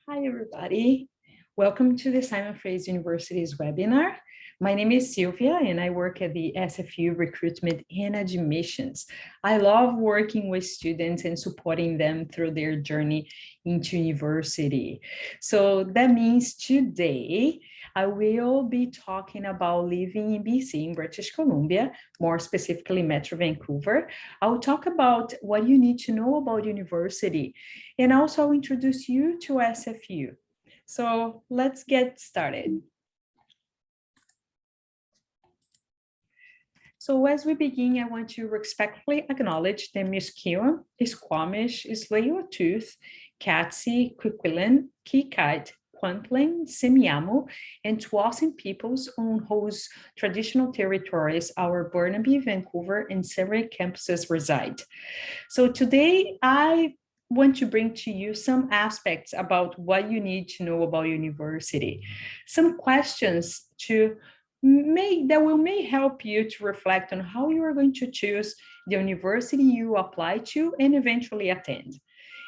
Hi, everybody. Welcome to the Simon Fraser University's webinar. My name is Sylvia, and I work at the SFU Recruitment and Admissions. I love working with students and supporting them through their journey into university. So that means today, I will be talking about living in BC, in British Columbia, more specifically Metro Vancouver. I'll talk about what you need to know about university, and also I'll introduce you to SFU. So let's get started. So as we begin, I want to respectfully acknowledge the Musqueam, Squamish, Tsleil-Waututh, Katzie, Coquitlam, Kikite, Kwantlen, Semiahmoo, and Tsawwassen peoples on whose traditional territories our Burnaby, Vancouver, and Surrey campuses reside. So today I want to bring to you some aspects about what you need to know about university, some questions that may help you to reflect on how you are going to choose the university you apply to and eventually attend.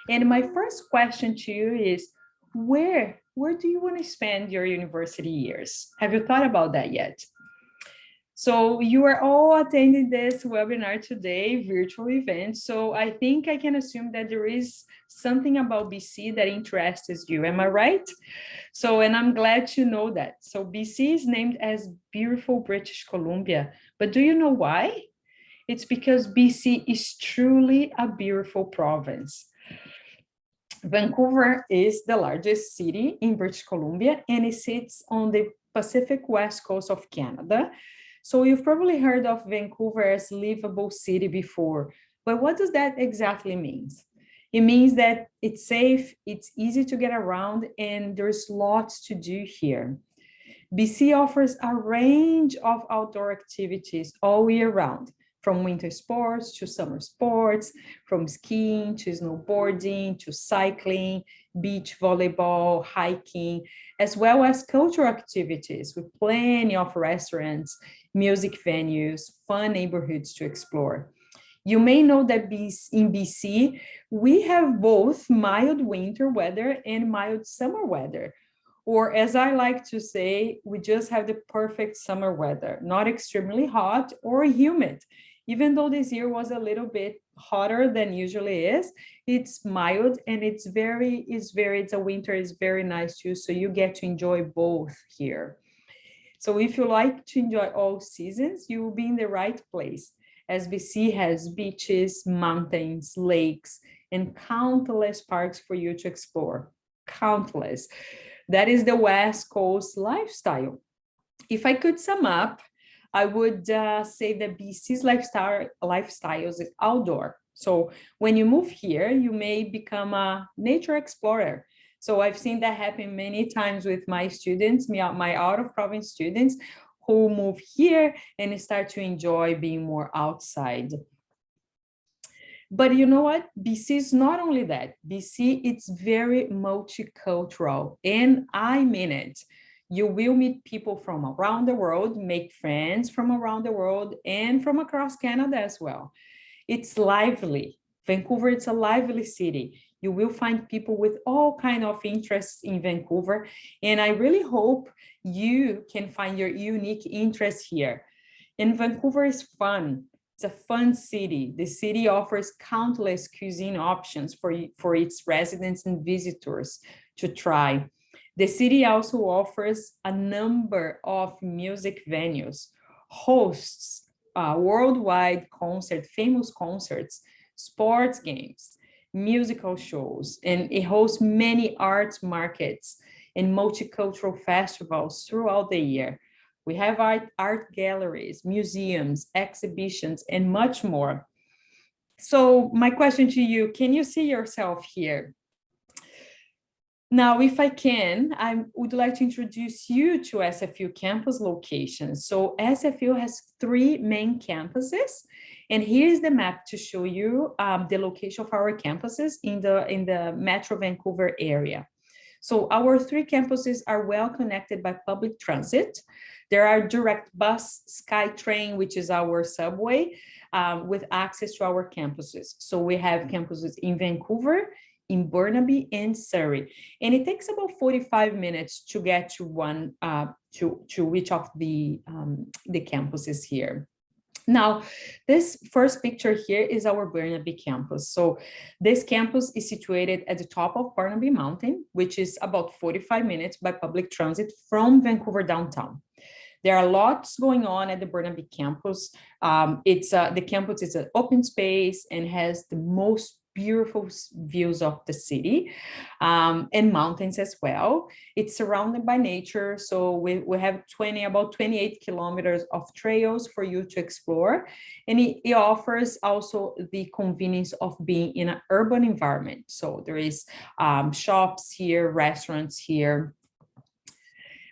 And my first question to you is, where do you want to spend your university years? Have you thought about that yet? So you are all attending this webinar today, virtual event. So I think I can assume that there is something about BC that interests you. Am I right? So, and I'm glad to know that. So BC is named as beautiful British Columbia, but do you know why? It's because BC is truly a beautiful province. Vancouver is the largest city in British Columbia, and it sits on the Pacific West Coast of Canada. So you've probably heard of Vancouver as livable city before, but what does that exactly mean? It means that it's safe, it's easy to get around, and there's lots to do here. BC offers a range of outdoor activities all year round, from winter sports to summer sports, from skiing to snowboarding to cycling, beach volleyball, hiking, as well as cultural activities with plenty of restaurants, music venues, fun neighborhoods to explore. You may know that in BC, we have both mild winter weather and mild summer weather. Or as I like to say, we just have the perfect summer weather, not extremely hot or humid. Even though this year was a little bit hotter than usually is, it's mild and the winter is very nice too. So you get to enjoy both here. So if you like to enjoy all seasons, you will be in the right place, as BC has beaches, mountains, lakes, and countless parks for you to explore. Countless. That is the West Coast lifestyle. If I could sum up, I would say that BC's lifestyle is outdoor. So when you move here, you may become a nature explorer. So I've seen that happen many times with my students, my out-of-province students who move here and start to enjoy being more outside. But you know what? BC is not only that. BC, it's very multicultural, and I mean it. You will meet people from around the world, make friends from around the world, and from across Canada as well. It's lively. Vancouver, it's a lively city. You will find people with all kinds of interests in Vancouver, and I really hope you can find your unique interests here. And Vancouver is fun. It's a fun city. The city offers countless cuisine options for its residents and visitors to try. The city also offers a number of music venues, hosts worldwide famous concerts, sports games, musical shows, and it hosts many arts markets and multicultural festivals throughout the year. We have art galleries, museums, exhibitions, and much more. So my question to you, can you see yourself here? Now, if I can, I would like to introduce you to SFU campus locations. So SFU has 3 main campuses, and here's the map to show you the location of our campuses in the Metro Vancouver area. So our 3 campuses are well connected by public transit. There are direct bus, SkyTrain, which is our subway, with access to our campuses. So we have campuses in Vancouver, in Burnaby and Surrey. And it takes about 45 minutes to get to one, to each of the campuses here. Now, this first picture here is our Burnaby campus. So this campus is situated at the top of Burnaby Mountain, which is about 45 minutes by public transit from Vancouver downtown. There are lots going on at the Burnaby campus. The campus is an open space and has the most beautiful views of the city and mountains as well. It's surrounded by nature. So we have about 28 kilometers of trails for you to explore. And it offers also the convenience of being in an urban environment. So there is shops here, restaurants here.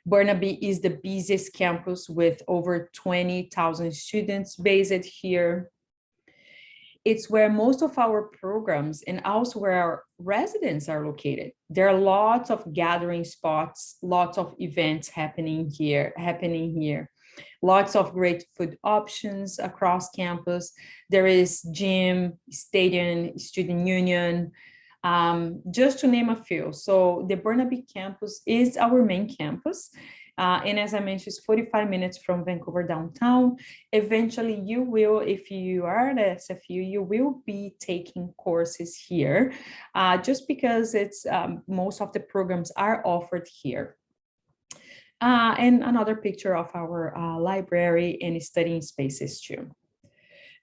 Burnaby is the busiest campus with over 20,000 students based here. It's where most of our programs and also where our residents are located. There are lots of gathering spots, lots of events happening here. Lots of great food options across campus. There is gym, stadium, student union, just to name a few. So the Burnaby campus is our main campus. And as I mentioned, it's 45 minutes from Vancouver downtown. Eventually you will, if you are at SFU, you will be taking courses here, just because it's most of the programs are offered here. And another picture of our library and studying spaces too.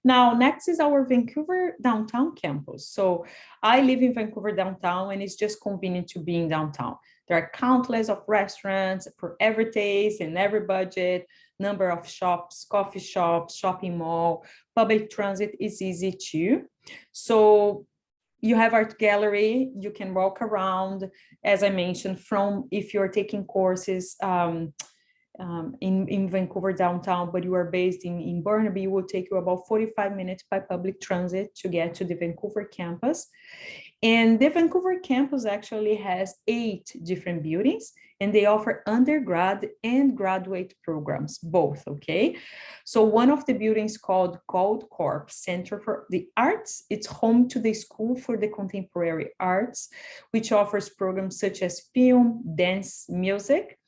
Now, next is our Vancouver downtown campus. So I live in Vancouver downtown and it's just convenient to be in downtown. There are countless of restaurants for every taste and every budget, number of shops, coffee shops, shopping mall, public transit is easy too. So you have art gallery, you can walk around, as I mentioned, from if you're taking courses in Vancouver downtown, but you are based in Burnaby, it will take you about 45 minutes by public transit to get to the Vancouver campus. And the Vancouver campus actually has 8 different buildings, and they offer undergrad and graduate programs, both, okay? So one of the buildings called Goldcorp Center for the Arts, it's home to the School for the Contemporary Arts, which offers programs such as film, dance, music,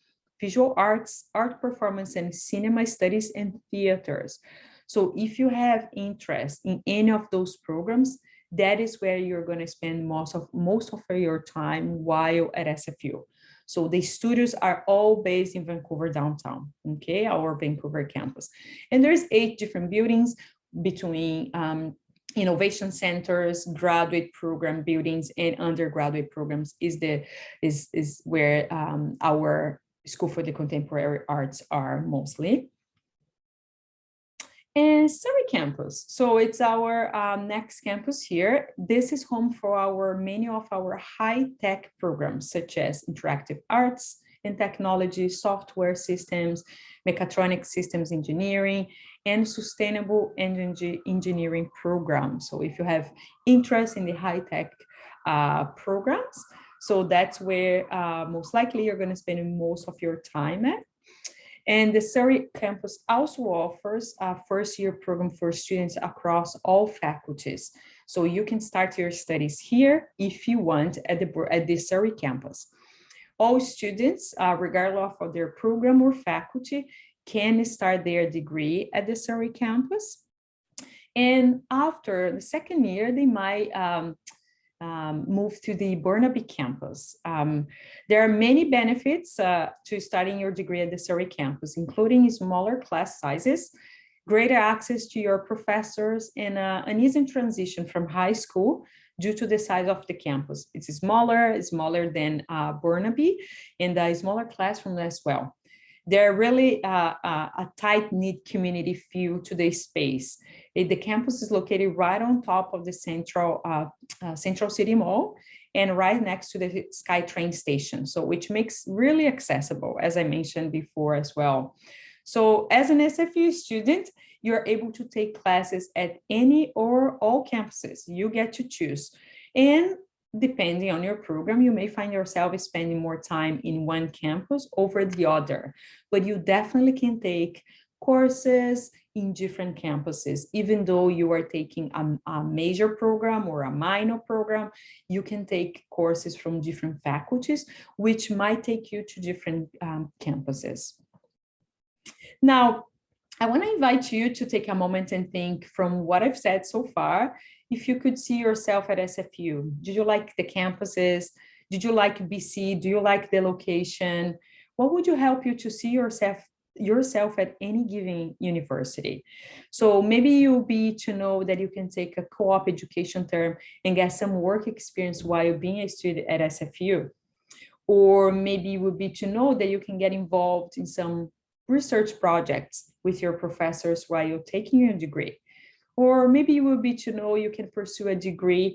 visual arts, art performance, and cinema studies and theaters. So if you have interest in any of those programs, that is where you're going to spend most of your time while at SFU. So the studios are all based in Vancouver downtown, okay, our Vancouver campus. And there's 8 different buildings between innovation centers, graduate program buildings, and undergraduate programs is where our School for the Contemporary Arts are mostly. And Surrey campus. So it's our next campus here. This is home for many of our high-tech programs, such as interactive arts and technology, software systems, mechatronic systems engineering, and sustainable energy engineering programs. So if you have interest in the high-tech programs, so that's where most likely you're going to spend most of your time at. And the Surrey campus also offers a first-year program for students across all faculties. So you can start your studies here if you want at the Surrey campus. All students, regardless of their program or faculty, can start their degree at the Surrey campus. And after the second year, they might move to the Burnaby campus. There are many benefits to studying your degree at the Surrey campus, including smaller class sizes, greater access to your professors, and an easy transition from high school due to the size of the campus. It's smaller than Burnaby, and a smaller classroom as well. They're really a tight-knit community feel to the space. The campus is located right on top of the Central City Mall and right next to the SkyTrain station, so which makes really accessible, as I mentioned before as well. So as an SFU student, you're able to take classes at any or all campuses. You get to choose. And depending on your program, you may find yourself spending more time in one campus over the other, but you definitely can take courses in different campuses. Even though you are taking a major program or a minor program, you can take courses from different faculties, which might take you to different campuses. Now, I want to invite you to take a moment and think from what I've said so far, if you could see yourself at SFU. Did you like the campuses? Did you like BC? Do you like the location? What would you help you to see yourself at any given university? So maybe you'll be to know that you can take a co-op education term and get some work experience while being a student at SFU. Or maybe it would be to know that you can get involved in some research projects with your professors while you're taking your degree. Or maybe it would be to know you can pursue a degree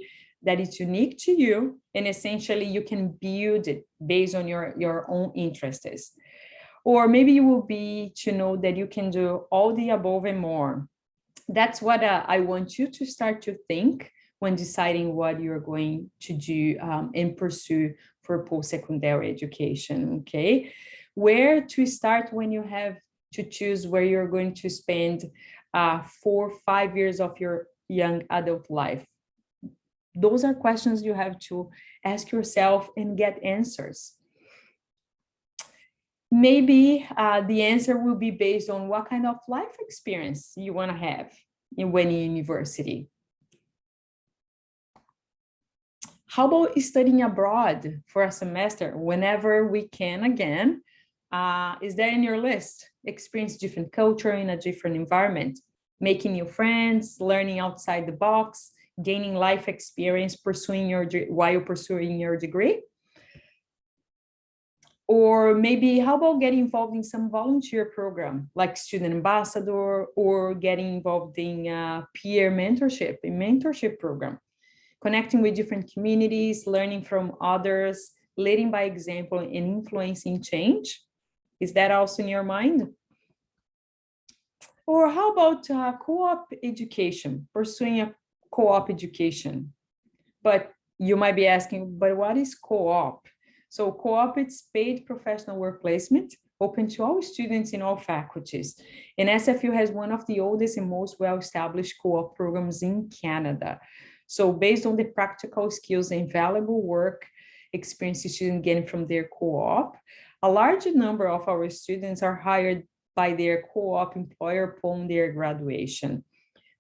that is unique to you, and essentially you can build it based on your own interests. Or maybe you will be to know that you can do all the above and more. That's what I want you to start to think when deciding what you're going to do and pursue for post-secondary education, okay? Where to start when you have to choose where you're going to spend 4 or 5 years of your young adult life. Those are questions you have to ask yourself and get answers. Maybe the answer will be based on what kind of life experience you want to have when in university. How about studying abroad for a semester whenever we can again? Is that in your list? Experience different culture in a different environment, making new friends, learning outside the box, gaining life experience while pursuing your degree? Or maybe how about getting involved in some volunteer program like student ambassador, or getting involved in peer mentorship, a mentorship program, connecting with different communities, learning from others, leading by example and influencing change? Is that also in your mind? Or how about co-op education, pursuing a co-op education? But you might be asking, but what is co-op? So co-op, it's paid professional work placement, open to all students in all faculties. And SFU has one of the oldest and most well-established co-op programs in Canada. So based on the practical skills and valuable work experience students gain from their co-op, a large number of our students are hired by their co-op employer upon their graduation.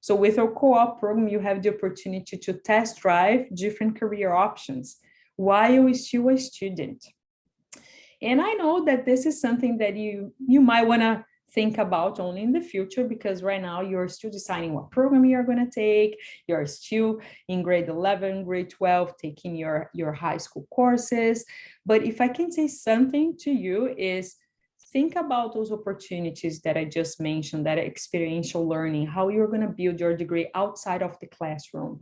So with our co-op program, you have the opportunity to test drive different career options while you're still a student. And I know that this is something that you might want to think about only in the future, because right now you're still deciding what program you're going to take. You're still in grade 11, grade 12, taking your high school courses. But if I can say something to you is, think about those opportunities that I just mentioned, that experiential learning, how you're going to build your degree outside of the classroom.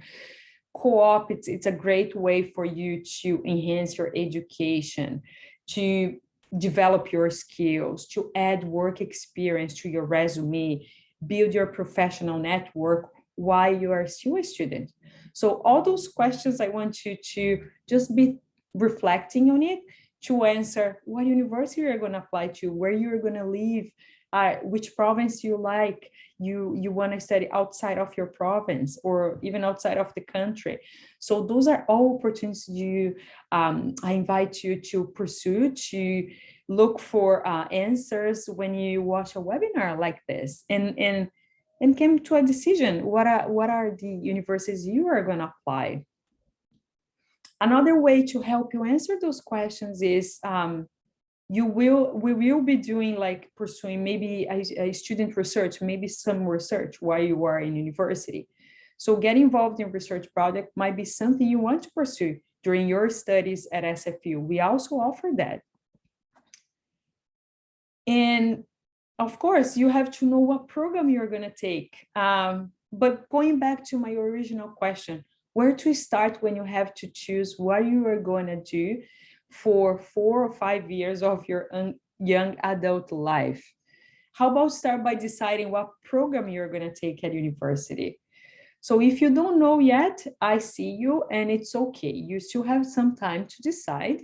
Co-op, it's a great way for you to enhance your education, to develop your skills, to add work experience to your resume, build your professional network while you are still a student. So all those questions, I want you to just be reflecting on it to answer what university you're going to apply to, where you're going to live, which province you like, you want to study outside of your province or even outside of the country. So those are all opportunities I invite you to pursue, to look for answers when you watch a webinar like this, and come to a decision. What are the universities you are going to apply? Another way to help you answer those questions is we will be doing, like, pursuing maybe a student research, maybe some research while you are in university. So get involved in research project might be something you want to pursue during your studies at SFU. We also offer that. And of course, you have to know what program you're going to take. But going back to my original question, where to start when you have to choose what you are going to do for 4 or 5 years of your young adult life? How about start by deciding what program you're going to take at university? So if you don't know yet, I see you, and it's okay. You still have some time to decide.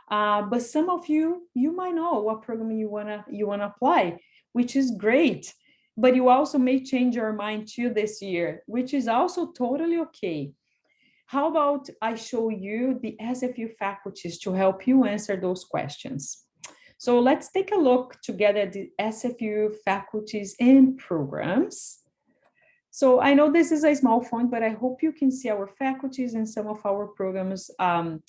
But some of you might know what program you wanna apply, which is great. but you also may change your mind too this year, which is also totally okay. How about I show you the SFU faculties to help you answer those questions? So let's take a look together at the SFU faculties and programs. So I know this is a small font, but I hope you can see our faculties and some of our programs some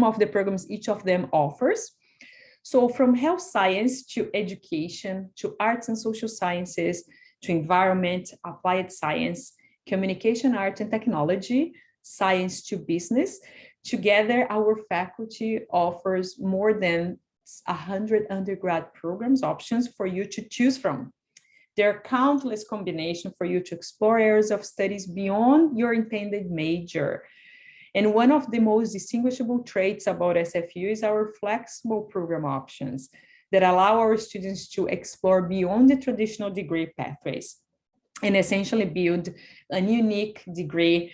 of the programs each of them offers. So from health science to education, to arts and social sciences, to environment, applied science, communication, art and technology, science to business, together our faculty offers more than 100 undergrad programs options for you to choose from. There are countless combinations for you to explore areas of studies beyond your intended major. And one of the most distinguishable traits about SFU is our flexible program options that allow our students to explore beyond the traditional degree pathways and essentially build a unique degree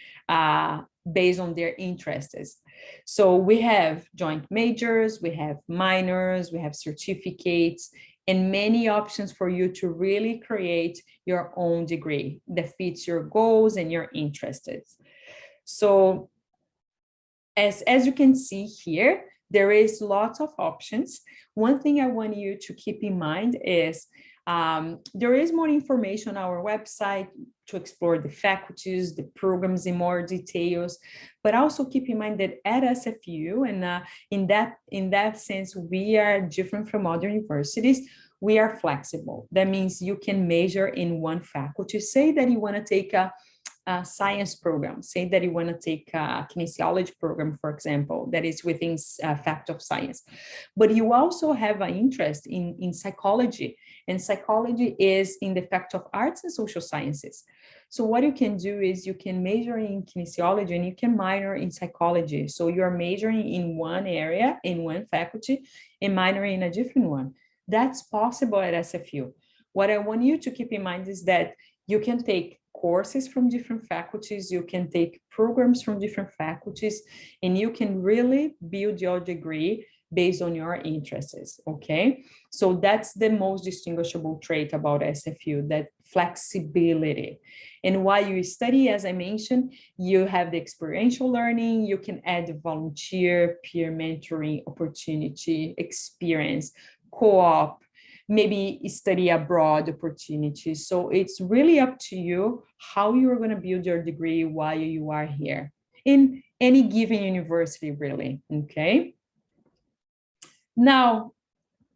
based on their interests. So we have joint majors, we have minors, we have certificates, and many options for you to really create your own degree that fits your goals and your interests. So as you can see here, there is lots of options. One thing I want you to keep in mind is there is more information on our website to explore the faculties, the programs in more details, but also keep in mind that at SFU, and in that sense, we are different from other universities. We are flexible. That means you can major in one faculty. Say that you want to take a science program, say that you want to take a kinesiology program, for example, that is within fact of science, but you also have an interest in psychology, and psychology is in the fact of arts and social sciences. So what you can do is you can major in kinesiology and you can minor in psychology. So you're majoring in one area, in one faculty, and minoring in a different one. That's possible at SFU. What I want you to keep in mind is that you can take courses from different faculties, you can take programs from different faculties, and you can really build your degree based on your interests, okay? So that's the most distinguishable trait about SFU, that flexibility. And while you study, as I mentioned, you have the experiential learning, you can add volunteer, peer mentoring opportunity, experience, co-op, maybe study abroad opportunities. So it's really up to you how you're going to build your degree while you are here in any given university, really, okay? Now,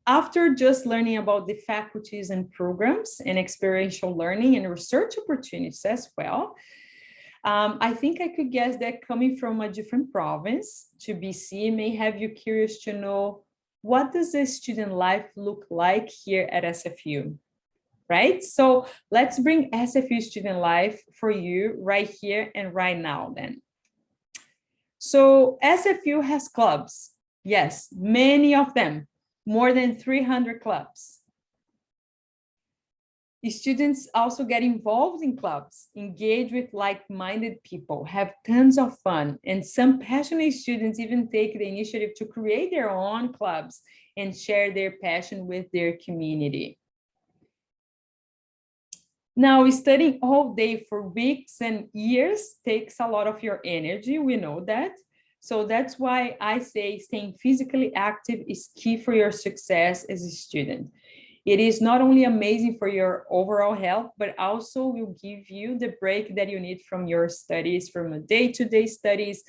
after just learning about the faculties and programs and experiential learning and research opportunities as well, I think I could guess that coming from a different province to BC may have you curious to know, what does the student life look like here at SFU, right? So let's bring SFU student life for you right here and right now then. So SFU has clubs. Yes, many of them, more than 300 clubs. Students also get involved in clubs, engage with like-minded people, have tons of fun, and some passionate students even take the initiative to create their own clubs and share their passion with their community. Now, studying all day for weeks and years takes a lot of your energy, we know that. So that's why I say staying physically active is key for your success as a student. It is not only amazing for your overall health, but also will give you the break that you need from your studies, from the day-to-day studies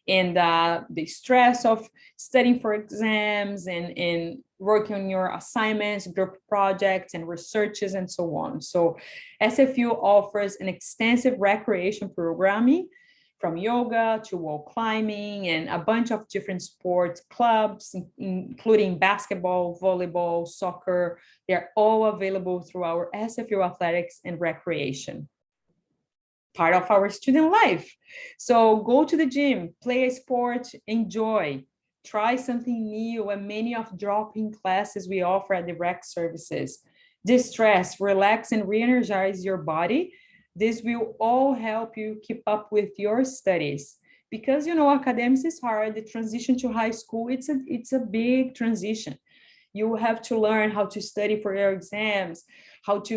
and the stress of studying for exams and working on your assignments, group projects and researches and so on. So SFU offers an extensive recreation programming, from yoga to wall climbing and a bunch of different sports clubs, including basketball, volleyball, soccer. They're all available through our SFU Athletics and Recreation, part of our student life. So go to the gym, play a sport, enjoy, try something new, and many of drop-in classes we offer at the rec services. Distress, relax, and re-energize your body. This will all help you keep up with your studies because, you know, academics is hard. The transition to high school, it's a big transition. You have to learn how to study for your exams, how to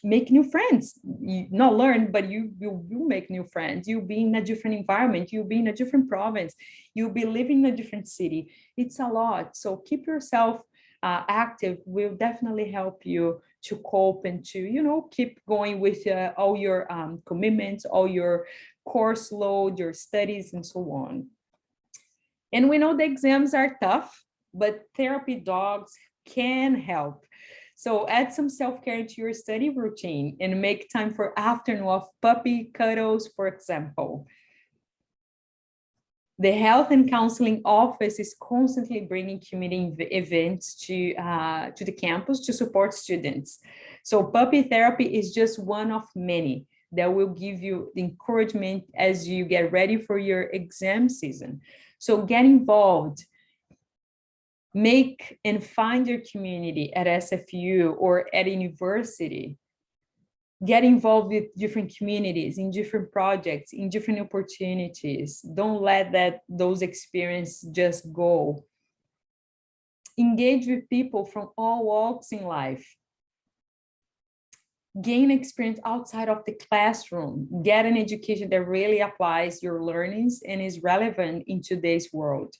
make new friends. You not learn, but you make new friends. You'll be in a different environment. You'll be in a different province. You'll be living in a different city. It's a lot. So keep yourself active will definitely help you to cope and to, you know, keep going with all your commitments, all your course load, your studies, and so on. And we know the exams are tough, but therapy dogs can help. So add some self-care to your study routine and make time for afternoon of puppy cuddles, for example. The Health and Counseling Office is constantly bringing community events to the campus to support students. So puppy therapy is just one of many that will give you the encouragement as you get ready for your exam season. So get involved, make and find your community at SFU or at university. Get involved with different communities, in different projects, in different opportunities. Don't let those experiences just go. Engage with people from all walks in life. Gain experience outside of the classroom. Get an education that really applies your learnings and is relevant in today's world.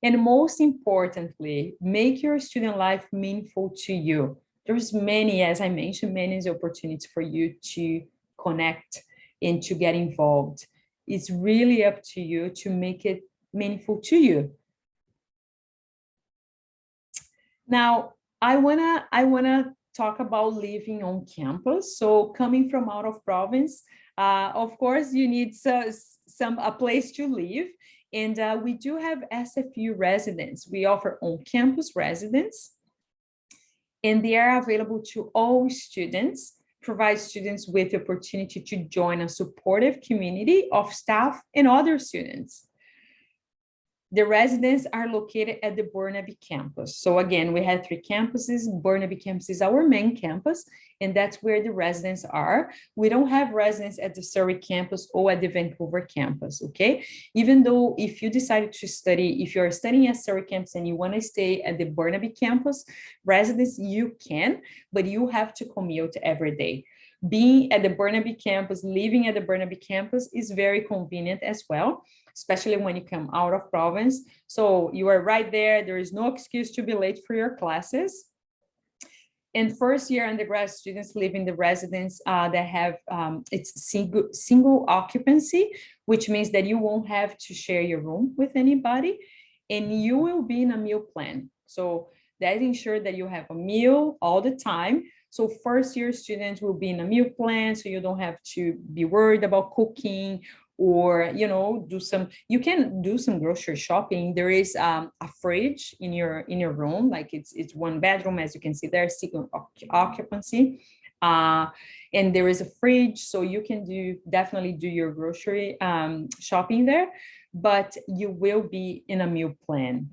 And most importantly, make your student life meaningful to you. There's many, as I mentioned, many opportunities for you to connect and to get involved. It's really up to you to make it meaningful to you. Now, I wanna talk about living on campus. So coming from out of province, of course, you need a place to live. And we do have SFU residents. We offer on-campus residents, and they are available to all students, provide students with the opportunity to join a supportive community of staff and other students. The residents are located at the Burnaby campus. So again, we have 3 campuses. Burnaby campus is our main campus, and that's where the residents are. We don't have residents at the Surrey campus or at the Vancouver campus, okay? Even though if you decided to study, if you're studying at Surrey campus and you wanna stay at the Burnaby campus, residents, you can, but you have to commute every day. Being at the Burnaby campus, living at the Burnaby campus is very convenient as well, especially when you come out of province. So you are right there. There is no excuse to be late for your classes. And first year undergrad students live in the residence that have, it's single occupancy, which means that you won't have to share your room with anybody, and you will be in a meal plan. So that ensures that you have a meal all the time. So first year students will be in a meal plan, so you don't have to be worried about cooking or, you know, you can do some grocery shopping. There is a fridge in your room, like it's 1 bedroom, as you can see there, single occupancy. And there is a fridge, so you can definitely do your grocery shopping there, but you will be in a meal plan.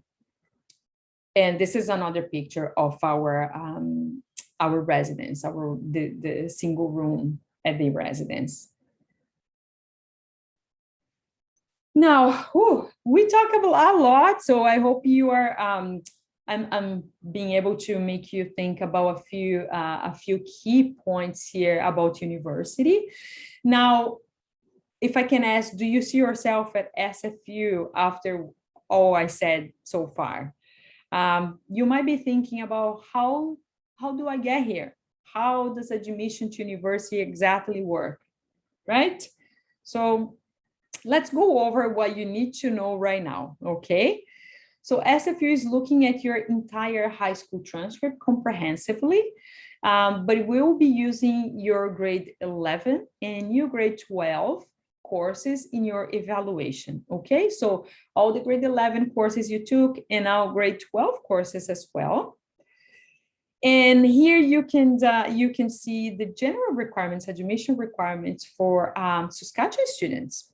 And this is another picture of our residence, the single room at the residence. Now, we talk about a lot, so I hope you are. I'm being able to make you think about a few key points here about university. Now, if I can ask, do you see yourself at SFU after all I said so far? You might be thinking about how do I get here? How does admission to university exactly work, right? So let's go over what you need to know right now, okay? So SFU is looking at your entire high school transcript comprehensively, but we will be using your grade 11 and your grade 12 courses in your evaluation, okay? So all the grade 11 courses you took and now grade 12 courses as well. And here you can see the general requirements, admission requirements for Saskatchewan students.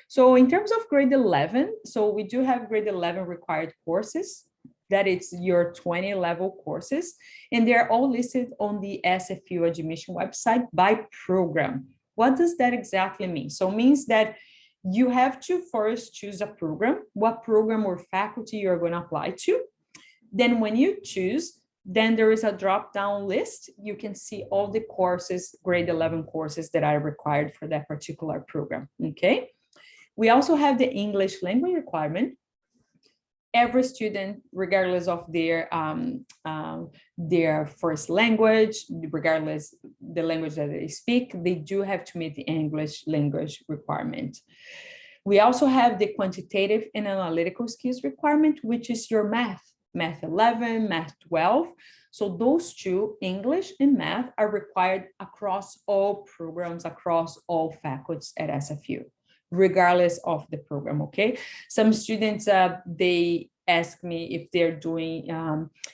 So in terms of grade 11, so we do have grade 11 required courses. That is your 20 level courses, and they're all listed on the SFU admission website by program. What does that exactly mean? So it means that you have to first choose a program, what program or faculty you're going to apply to. Then when you choose, then there is a drop-down list. You can see all the courses, grade 11 courses that are required for that particular program, okay? We also have the English language requirement. Every student, regardless of their first language, regardless the language that they speak, they do have to meet the English language requirement. We also have the quantitative and analytical skills requirement, which is your math 11, math 12. So those two, English and math, are required across all programs, across all faculties at SFU, regardless of the program, okay? Some students, they ask me if they're doing,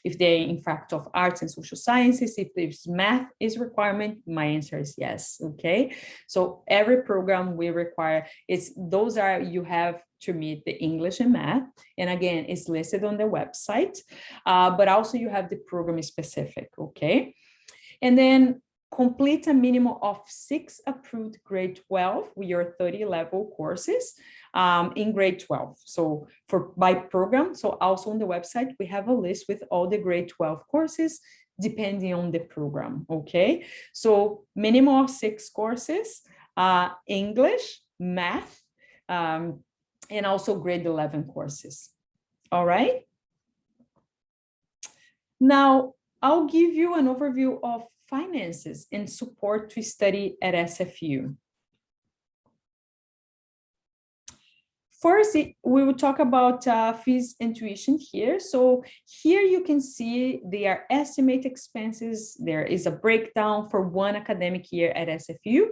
if they're in fact of arts and social sciences, if there's math is requirement, my answer is yes, okay? So every program we require, those are, you have to meet the English and math. And again, it's listed on the website, but also you have the program specific, okay? And then complete a minimum of 6 approved grade 12 with your 30 level courses in grade 12. So by program, so also on the website, we have a list with all the grade 12 courses depending on the program, okay? So minimum of 6 courses, English, math, and also grade 11 courses, all right? Now, I'll give you an overview of finances and support to study at SFU. First, we will talk about fees and tuition here. So here you can see their estimated expenses. There is a breakdown for one academic year at SFU.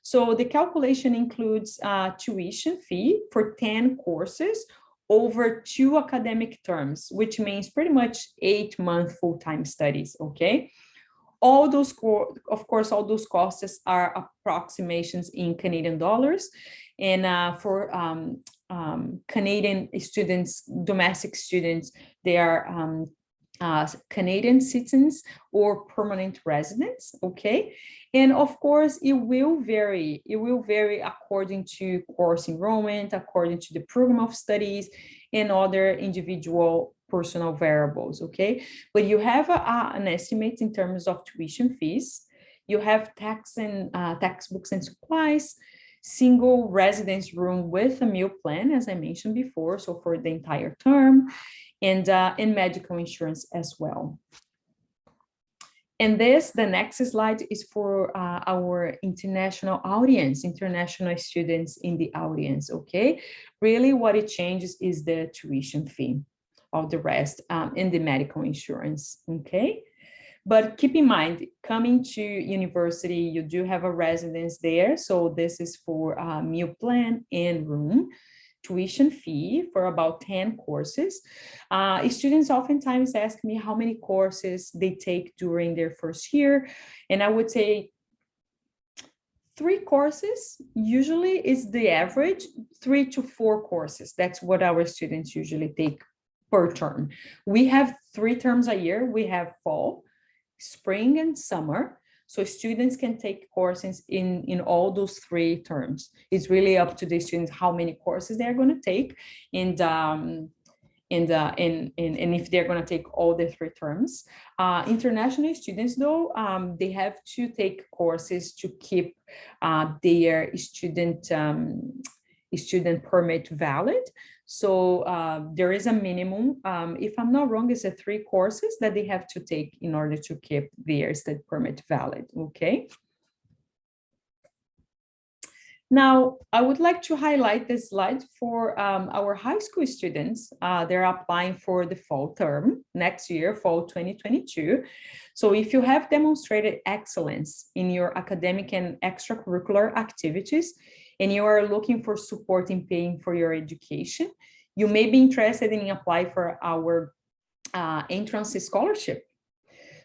So the calculation includes tuition fee for 10 courses over 2 academic terms, which means pretty much 8-month full-time studies, okay? All those, of course, all those costs are approximations in Canadian dollars. And for Canadian students, domestic students, they are Canadian citizens or permanent residents, okay? And of course, it will vary. It will vary according to course enrollment, according to the program of studies, and other individual personal variables, okay? But you have an estimate in terms of tuition fees. You have textbooks and supplies, single residence room with a meal plan, as I mentioned before, so for the entire term, and medical insurance as well. And the next slide is for our international audience, international students in the audience, okay? Really what it changes is the tuition fee. All the rest in the medical insurance, okay? But keep in mind, coming to university, you do have a residence there. So this is for meal plan and room, tuition fee for about 10 courses. Students oftentimes ask me how many courses they take during their first year. And I would say 3 courses usually is the average, 3 to 4 courses. That's what our students usually take per term. We have 3 terms a year. We have fall, spring, and summer. So students can take courses in all those 3 terms. It's really up to the students how many courses they're going to take, and if they're going to take all the 3 terms. International students, though, they have to take courses to keep their student permit valid. So there is a minimum, if I'm not wrong, it's 3 courses that they have to take in order to keep their study permit valid, okay? Now, I would like to highlight this slide for our high school students. They're applying for the fall term next year, fall 2022. So if you have demonstrated excellence in your academic and extracurricular activities, and you are looking for support in paying for your education, you may be interested in applying for our entrance scholarship.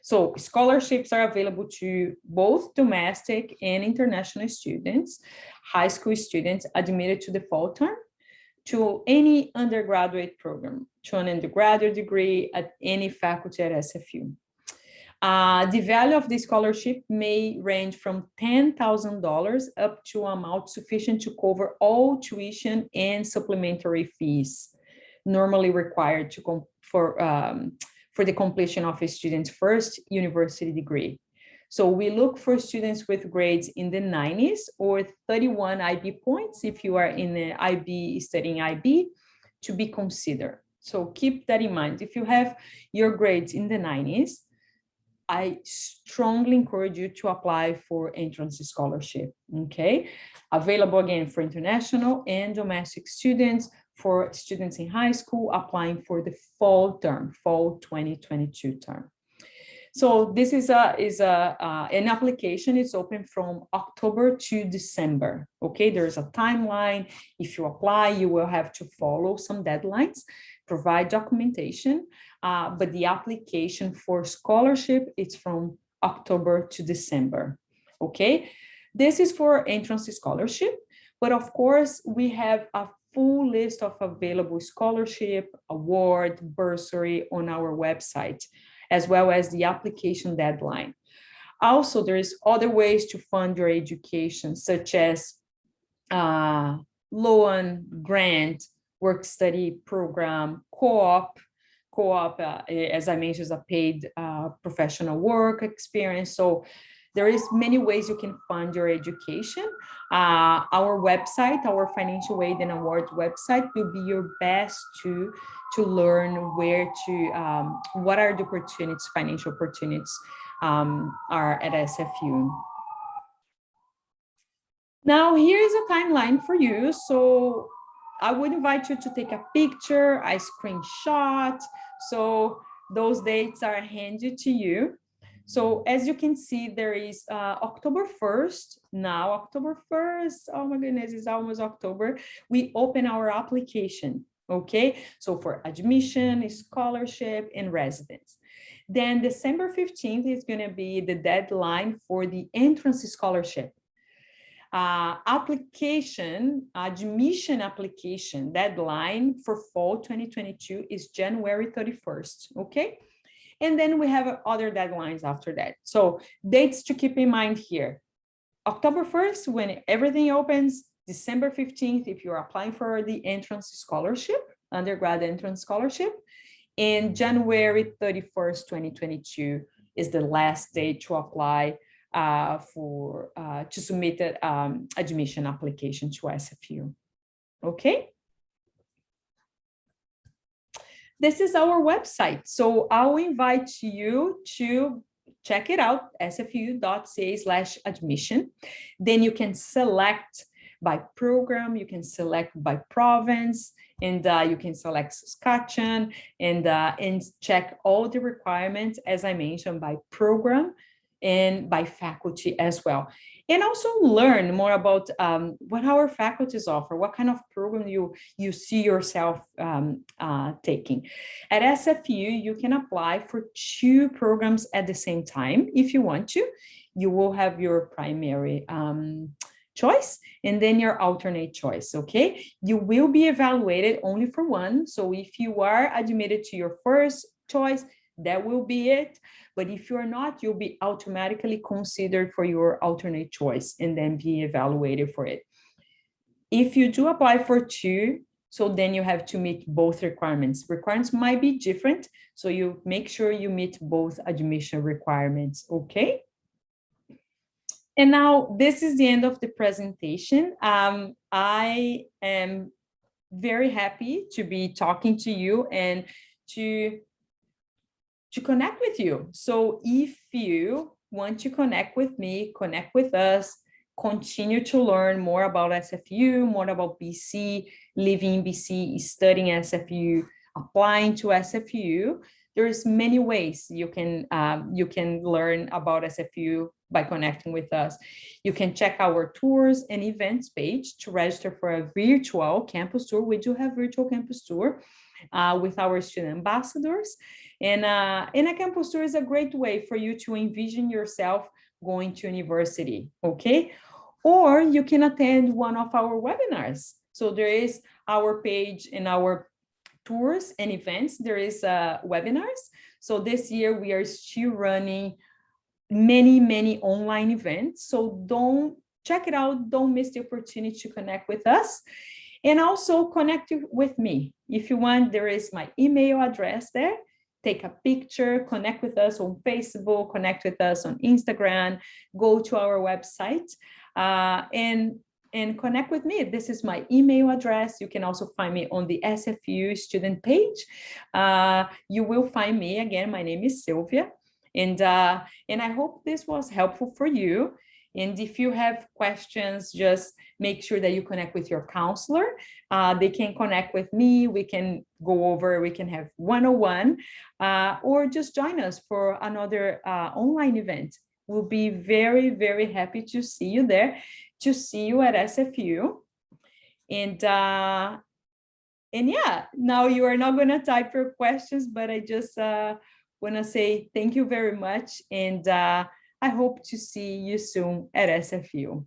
So scholarships are available to both domestic and international students, high school students admitted to the fall term, to any undergraduate program, to an undergraduate degree at any faculty at SFU. The value of the scholarship may range from $10,000 up to an amount sufficient to cover all tuition and supplementary fees normally required for the completion of a student's first university degree. So we look for students with grades in the 90s or 31 IB points if you are in the IB, studying IB, to be considered. So keep that in mind. If you have your grades in the 90s, I strongly encourage you to apply for entrance scholarship, okay? Available again for international and domestic students, for students in high school applying for the fall term, fall 2022 term. So this is an application. It's open from October to December. Okay, there's a timeline. If you apply, you will have to follow some deadlines, provide documentation, but the application for scholarship is from October to December. Okay, this is for entrance scholarship, but of course we have a full list of available scholarship, award, bursary on our website, as well as the application deadline. Also, there's other ways to fund your education, such as loan, grant, work-study program, co-op. Co-op, as I mentioned, is a paid professional work experience. So there is many ways you can fund your education. Our website, our Financial Aid and Awards website, will be your best to learn where to, what are the opportunities, financial opportunities are at SFU. Now, here's a timeline for you. So I would invite you to take a picture, a screenshot. So those dates are handed to you. So as you can see, there is October 1st. Now, October 1st, oh my goodness, it's almost October. We open our application, okay? So for admission, scholarship, and residence. Then December 15th is gonna be the deadline for the entrance scholarship. Admission application deadline for fall 2022 is January 31st, okay? And then we have other deadlines after that. So dates to keep in mind here. October 1st, when everything opens, December 15th, if you're applying for the entrance scholarship, undergrad entrance scholarship, and January 31st, 2022 is the last day to apply to submit an admission application to SFU, okay? This is our website. So I'll invite you to check it out, sfu.ca/admission. Then you can select by program, you can select by province, and you can select Saskatchewan and check all the requirements, as I mentioned, by program and by faculty as well. And also learn more about what our faculties offer, what kind of program you see yourself taking. At SFU, you can apply for 2 programs at the same time if you want to. You will have your primary choice and then your alternate choice, okay? You will be evaluated only for one. So if you are admitted to your first choice, that will be it. But if you're not, you'll be automatically considered for your alternate choice and then be evaluated for it. If you do apply for 2, so then you have to meet both requirements. Requirements might be different, so you make sure you meet both admission requirements, okay? And now this is the end of the presentation. I am very happy to be talking to you and to connect with you. So if you want to connect with me, connect with us, continue to learn more about SFU, more about BC, living in BC, studying SFU, applying to SFU, there's many ways you can learn about SFU by connecting with us. You can check our tours and events page to register for a virtual campus tour. We do have virtual campus tour with our student ambassadors. And a campus tour is a great way for you to envision yourself going to university, okay? Or you can attend one of our webinars. So there is our page in our tours and events, there is webinars. So this year we are still running many online events. So don't check it out, don't miss the opportunity to connect with us. And also connect with me. If you want, there is my email address there. take a picture, connect with us on Facebook, connect with us on Instagram, go to our website, and connect with me. This is my email address. You can also find me on the SFU student page. You will find me again. My name is Sylvia, and I hope this was helpful for you. And if you have questions, just make sure that you connect with your counselor. They can connect with me. We can go over, we can have one-on-one, or just join us for another online event. We'll be very, very happy to see you there, to see you at SFU. And yeah, now you are not going to type your questions, but I just want to say thank you very much. And I hope to see you soon at SFU.